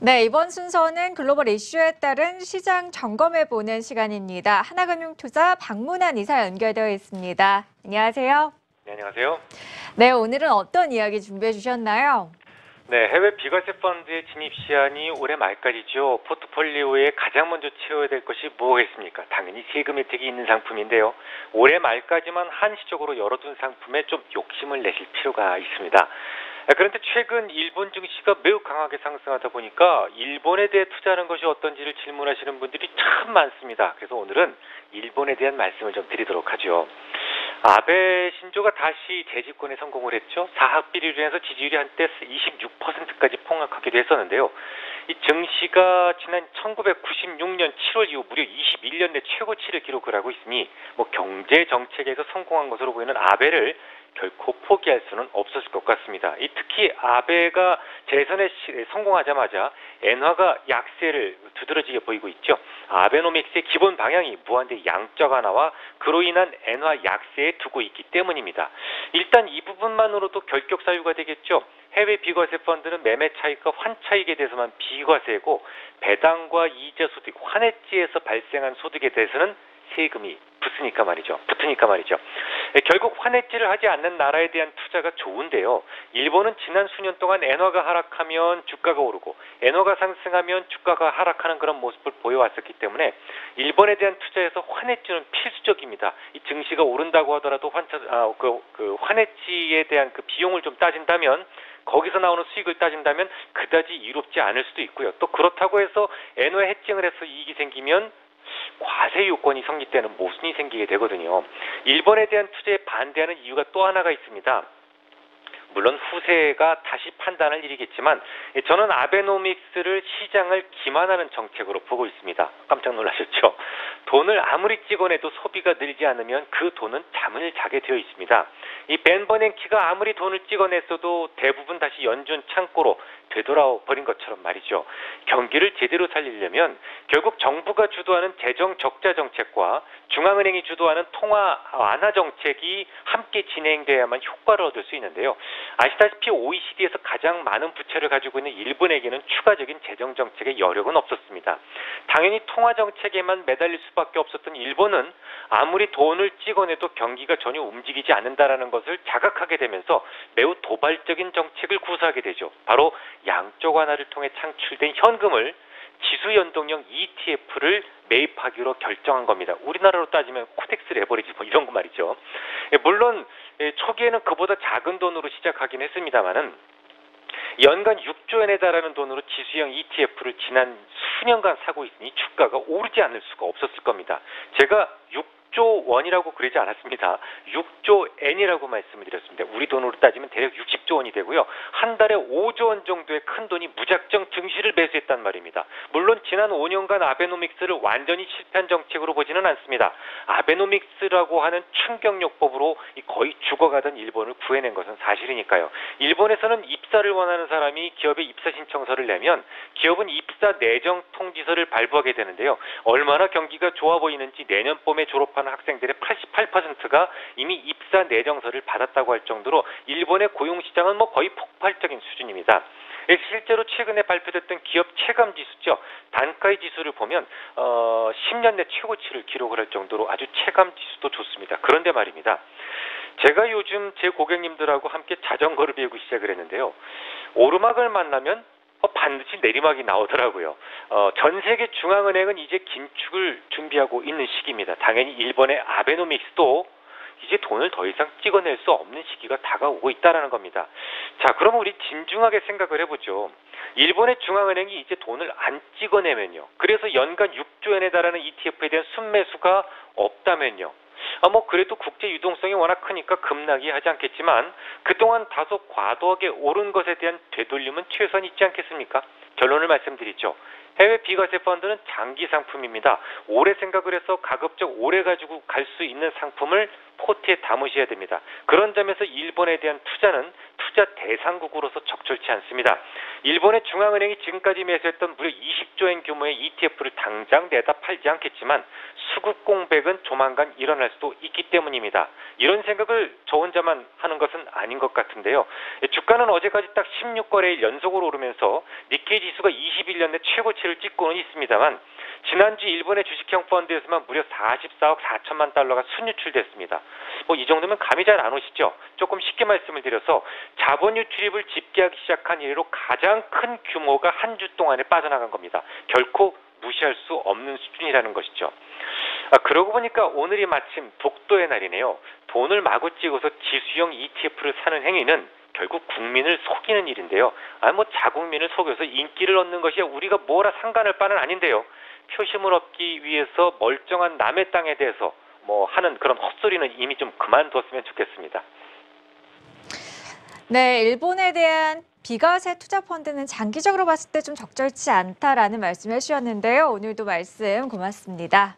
네, 이번 순서는 글로벌 이슈에 따른 시장 점검해보는 시간입니다. 하나금융투자 박문환 이사 연결되어 있습니다. 안녕하세요. 네, 안녕하세요. 네, 오늘은 어떤 이야기 준비해 주셨나요? 네, 해외 비과세 펀드의 진입 시한이 올해 말까지죠. 포트폴리오에 가장 먼저 채워야 될 것이 무엇이겠습니까? 당연히 세금 혜택이 있는 상품인데요. 올해 말까지만 한시적으로 열어둔 상품에 좀 욕심을 내실 필요가 있습니다. 그런데 최근 일본 증시가 매우 강하게 상승하다 보니까 일본에 대해 투자하는 것이 어떤지를 질문하시는 분들이 참 많습니다. 그래서 오늘은 일본에 대한 말씀을 좀 드리도록 하죠. 아베 신조가 다시 재집권에 성공을 했죠. 사학 비리로 인해서 지지율이 한때 26%까지 폭락하기도 했었는데요. 이 증시가 지난 1996년 7월 이후 무려 21년 내 최고치를 기록을 하고 있으니 경제 정책에서 성공한 것으로 보이는 아베를 결코 포기할 수는 없었을 것 같습니다. 특히 아베가 재선에 성공하자마자 엔화가 약세를 두드러지게 보이고 있죠. 아베노믹스의 기본 방향이 무한대 양적 완화와 그로 인한 엔화 약세에 두고 있기 때문입니다. 일단 이 부분만으로도 결격 사유가 되겠죠. 해외 비과세 펀드는 매매 차익과 환차익에 대해서만 비과세고 배당과 이자 소득, 환해지에서 발생한 소득에 대해서는 세금이 붙으니까 말이죠. 결국 환해지를 하지 않는 나라에 대한 투자가 좋은데요. 일본은 지난 수년 동안 엔화가 하락하면 주가가 오르고 엔화가 상승하면 주가가 하락하는 그런 모습을 보여왔었기 때문에 일본에 대한 투자에서 환해지는 필수적입니다. 이 증시가 오른다고 하더라도 환해지에 대한 그 비용을 좀 따진다면 거기서 나오는 수익을 따진다면 그다지 이롭지 않을 수도 있고요. 또 그렇다고 해서 엔화 해칭을 해서 이익이 생기면 과세 요건이 성립되는 모순이 생기게 되거든요. 일본에 대한 투자에 반대하는 이유가 또 하나가 있습니다. 물론 후세가 다시 판단할 일이겠지만 저는 아베노믹스를 시장을 기만하는 정책으로 보고 있습니다. 깜짝 놀라셨죠? 돈을 아무리 찍어내도 소비가 늘지 않으면 그 돈은 잠을 자게 되어 있습니다. 이 벤 버냉키가 아무리 돈을 찍어냈어도 대부분 다시 연준 창고로 되돌아 버린 것처럼 말이죠. 경기를 제대로 살리려면 결국 정부가 주도하는 재정 적자 정책과 중앙은행이 주도하는 통화 완화 정책이 함께 진행돼야만 효과를 얻을 수 있는데요. 아시다시피 OECD에서 가장 많은 부채를 가지고 있는 일본에게는 추가적인 재정 정책의 여력은 없었습니다. 당연히 통화 정책에만 매달릴 수밖에 없었던 일본은 아무리 돈을 찍어내도 경기가 전혀 움직이지 않는다라는 것을 자각하게 되면서 매우 도발적인 정책을 구사하게 되죠. 바로 양적 완화를 통해 창출된 현금을 지수 연동형 ETF를 매입하기로 결정한 겁니다. 우리나라로 따지면 코덱스 레버리지 이런 거 말이죠. 물론 초기에는 그보다 작은 돈으로 시작하긴 했습니다만은 연간 6조 엔에 달하는 돈으로 지수형 ETF를 지난 수년간 사고 있으니 주가가 오르지 않을 수가 없었을 겁니다. 제가 6조 원이라고 그러지 않았습니다. 6조 엔이라고 말씀을 드렸습니다. 우리 돈으로 따지면 대략 60조 원이 되고요. 한 달에 5조 원 정도의 큰 돈이 무작정 증시를 매수했단 말입니다. 물론 지난 5년간 아베노믹스를 완전히 실패한 정책으로 보지는 않습니다. 아베노믹스라고 하는 충격요법으로 거의 죽어가던 일본을 구해낸 것은 사실이니까요. 일본에서는 입사를 원하는 사람이 기업에 입사 신청서를 내면 기업은 입사 내정 통지서를 발부하게 되는데요. 얼마나 경기가 좋아 보이는지 내년 봄에 졸업하는 학생들의 88%가 이미 입사 내정서를 받았다고 할 정도로 일본의 고용시장은 거의 폭발적인 수준입니다. 실제로 최근에 발표됐던 기업 체감 지수죠. 단가의 지수를 보면 10년 내 최고치를 기록을 할 정도로 아주 체감 지수도 좋습니다. 그런데 말입니다. 제가 요즘 제 고객님들하고 함께 자전거를 배우고 시작을 했는데요. 오르막을 만나면 반드시 내리막이 나오더라고요. 전 세계 중앙은행은 이제 긴축을 준비하고 있는 시기입니다. 당연히 일본의 아베노믹스도 이제 돈을 더 이상 찍어낼 수 없는 시기가 다가오고 있다는 겁니다. 자, 그럼 우리 진중하게 생각을 해보죠. 일본의 중앙은행이 이제 돈을 안 찍어내면요. 그래서 연간 6조 엔에 달하는 ETF에 대한 순매수가 없다면요. 그래도 국제 유동성이 워낙 크니까 급락이 하지 않겠지만 그동안 다소 과도하게 오른 것에 대한 되돌림은 최소한 있지 않겠습니까? 결론을 말씀드리죠. 해외 비과세 펀드는 장기 상품입니다. 오래 생각을 해서 가급적 오래 가지고 갈 수 있는 상품을 포트에 담으셔야 됩니다. 그런 점에서 일본에 대한 투자는 투자 대상국으로서 적절치 않습니다. 일본의 중앙은행이 지금까지 매수했던 무려 20조엔 규모의 ETF를 당장 내다 팔지 않겠지만 수급 공백은 조만간 일어날 수도 있기 때문입니다. 이런 생각을 저 혼자만 하는 것은 아닌 것 같은데요. 주가는 어제까지 딱 16거래일 연속으로 오르면서 니케이 지수가 21년 내 최고치를 찍고는 있습니다만 지난주 일본의 주식형 펀드에서만 무려 44억 4천만 달러가 순유출됐습니다. 이 정도면 감이 잘 안 오시죠? 조금 쉽게 말씀을 드려서 자본 유출입을 집계하기 시작한 이래로 가장 큰 규모가 한 주 동안에 빠져나간 겁니다. 결코 무시할 수 없는 수준이라는 것이죠. 그러고 보니까 오늘이 마침 독도의 날이네요. 돈을 마구 찍어서 지수형 ETF를 사는 행위는 결국 국민을 속이는 일인데요. 자국민을 속여서 인기를 얻는 것이 우리가 뭐라 상관할 바는 아닌데요. 표심을 얻기 위해서 멀쩡한 남의 땅에 대해서 하는 그런 헛소리는 이미 좀 그만뒀으면 좋겠습니다. 네, 일본에 대한 비과세 투자 펀드는 장기적으로 봤을 때 좀 적절치 않다라는 말씀을 해주셨는데요. 오늘도 말씀 고맙습니다.